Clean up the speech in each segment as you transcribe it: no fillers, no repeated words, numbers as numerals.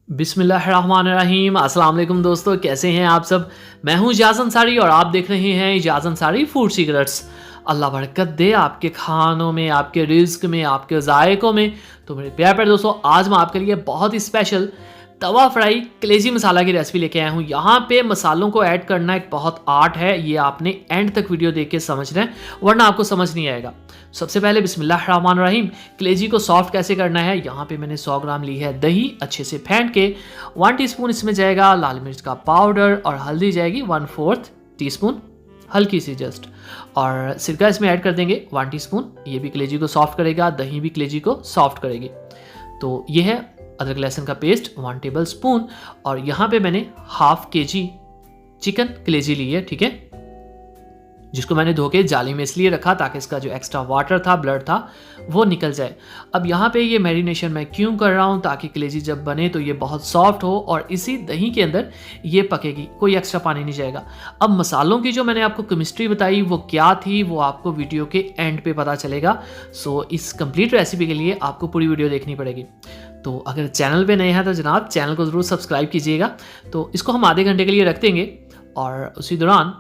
बिस्मिल्लाहिर्रहमानिर्रहीम। अस्सलाम वालेकुम दोस्तों, कैसे हैं आप सब। मैं हूं इजाज़ अंसारी और आप देख रहे हैं इजाज़ अंसारी फूड सीक्रेट्स। अल्लाह बरकत दे आपके खानों में, आपके रिज्क में, आपके ज़ायक़ों में। तो मेरे प्यारे प्यारे दोस्तों, आज मैं आपके लिए बहुत ही स्पेशल तवा फ्राई कलेजी मसाला की रेसिपी लेके आया हूँ। यहाँ पे मसालों को ऐड करना एक बहुत आर्ट है, ये आपने एंड तक वीडियो देख के समझना है, वरना आपको समझ नहीं आएगा। सबसे पहले बिस्मिल्लाहिर्रहमानिर्रहीम, कलेजी को सॉफ्ट कैसे करना है। यहाँ पे मैंने 100 ग्राम ली है दही, अच्छे से फेंट के 1 टीस्पून इसमें जाएगा लाल मिर्च का पाउडर और हल्दी जाएगी 1/4 टीस्पून, हल्की सी जस्ट। और सिरका इसमें ऐड कर देंगे 1 टीस्पून, ये भी कलेजी को सॉफ्ट करेगा, दही भी कलेजी को सॉफ्ट करेगी। तो ये है अदरक लहसुन का पेस्ट 1 टेबल स्पून। और यहाँ पे मैंने हाफ केजी चिकन कलेजी ली है, ठीक है, जिसको मैंने धो के जाली में इसलिए रखा ताकि इसका जो एक्स्ट्रा वाटर था, ब्लड था, वो निकल जाए। अब यहाँ पे ये मैरिनेशन मैं क्यों कर रहा हूँ, ताकि कलेजी जब बने तो ये बहुत सॉफ्ट हो और इसी दही के अंदर ये पकेगी, कोई एक्स्ट्रा पानी नहीं जाएगा। अब मसालों की जो मैंने आपको केमिस्ट्री बताई वो क्या थी, वो आपको वीडियो के एंड पे पता चलेगा। सो इस कंप्लीट रेसिपी के लिए आपको पूरी वीडियो देखनी पड़ेगी। तो अगर चैनल पे नए हैं तो जनाब चैनल को ज़रूर सब्सक्राइब कीजिएगा। तो इसको हम आधे घंटे के लिए रख देंगे और उसी दौरान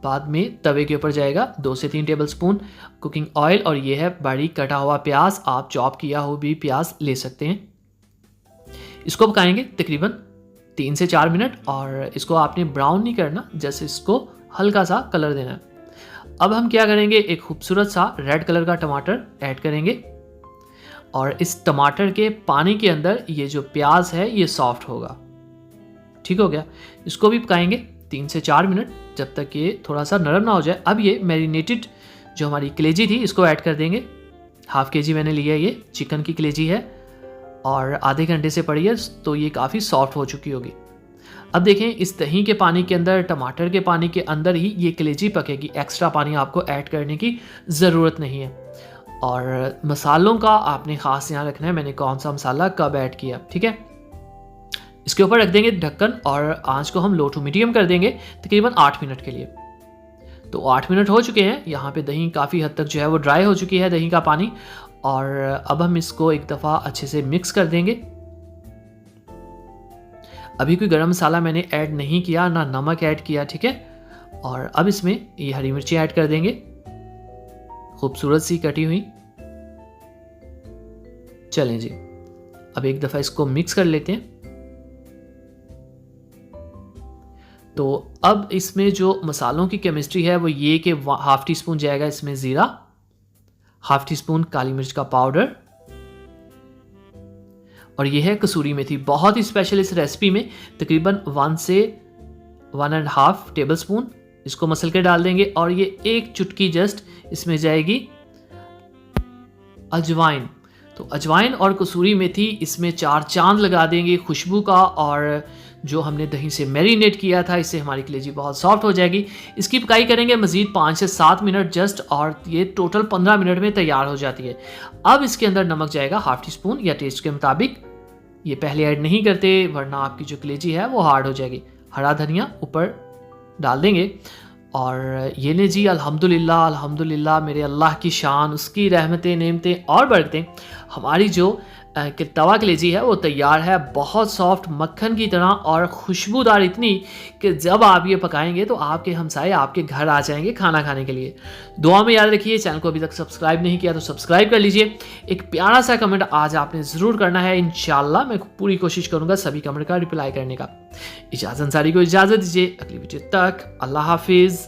बाद में तवे के ऊपर जाएगा 2 से 3 टेबल स्पून कुकिंग ऑयल और ये है बारीक कटा हुआ प्याज, आप चॉप किया हुआ भी प्याज ले सकते हैं। इसको पकाएंगे तकरीबन 3 से 4 मिनट और इसको आपने ब्राउन नहीं करना, जैसे इसको हल्का सा कलर देना है। अब हम क्या करेंगे, एक खूबसूरत सा रेड कलर का टमाटर ऐड करेंगे और इस टमाटर के पानी के अंदर ये जो प्याज है ये सॉफ्ट होगा। ठीक हो गया, इसको भी पकाएंगे 3 से 4 मिनट जब तक ये थोड़ा सा नरम ना हो जाए। अब ये मैरिनेटेड जो हमारी कलेजी थी इसको ऐड कर देंगे। हाफ केजी मैंने लिया, ये चिकन की कलेजी है और आधे घंटे से पड़ी है तो ये काफ़ी सॉफ्ट हो चुकी होगी। अब देखें, इस दही के पानी के अंदर, टमाटर के पानी के अंदर ही ये कलेजी पकेगी, एक्स्ट्रा पानी आपको ऐड करने की ज़रूरत नहीं है। और मसालों का आपने ख़ास ध्यान रखना है, मैंने कौन सा मसाला कब ऐड किया, ठीक है। इसके ऊपर रख देंगे ढक्कन और आंच को हम लो टू मीडियम कर देंगे तकरीबन 8 मिनट के लिए। तो 8 मिनट हो चुके हैं, यहाँ पे दही काफ़ी हद तक जो है वो ड्राई हो चुकी है, दही का पानी। और अब हम इसको एक दफ़ा अच्छे से मिक्स कर देंगे। अभी कोई गरम मसाला मैंने ऐड नहीं किया, ना नमक ऐड किया, ठीक है। और अब इसमें ये हरी मिर्ची ऐड कर देंगे, खूबसूरत सी कटी हुई। चलें जी, अब एक दफ़ा इसको मिक्स कर लेते हैं। तो अब इसमें जो मसालों की केमिस्ट्री है वो ये कि हाफ टी स्पून जाएगा इसमें ज़ीरा, हाफ टी स्पून काली मिर्च का पाउडर और ये है कसूरी मेथी, बहुत ही स्पेशल इस रेसिपी में, तकरीबन 1 से 1.5 टेबल स्पून इसको मसल के डाल देंगे। और ये एक चुटकी जस्ट इसमें जाएगी अजवाइन। तो अजवाइन और कसूरी मेथी इसमें 4 चांद लगा देंगे खुशबू का। और जो हमने दही से मैरिनेट किया था, इससे हमारी कलेजी बहुत सॉफ्ट हो जाएगी। इसकी पकाई करेंगे मज़ीद 5 से 7 मिनट जस्ट, और ये टोटल 15 मिनट में तैयार हो जाती है। अब इसके अंदर नमक जाएगा हाफ टी स्पून या टेस्ट के मुताबिक, ये पहले ऐड नहीं करते वरना आपकी जो कलेजी है वो हार्ड हो जाएगी। हरा धनिया ऊपर डाल देंगे और ये ने जी, अल्हम्दुलिल्लाह अल्हम्दुलिल्लाह, मेरे अल्लाह की शान, उसकी रहमतें, नेमतें और बरकतें, हमारी जो तवा कलेजी है वो तैयार है, बहुत सॉफ्ट मक्खन की तरह और खुशबूदार इतनी कि जब आप ये पकाएंगे तो आपके हमसाए आपके घर आ जाएंगे खाना खाने के लिए। दुआ में याद रखिए, चैनल को अभी तक सब्सक्राइब नहीं किया तो सब्सक्राइब कर लीजिए। एक प्यारा सा कमेंट आज आपने ज़रूर करना है, इंशाल्लाह मैं पूरी कोशिश करूँगा सभी कमेंट का रिप्लाई करने का। इजाज़त अंसारी को इजाज़त दीजिए, अगली वीडियो तक अल्लाह हाफिज़।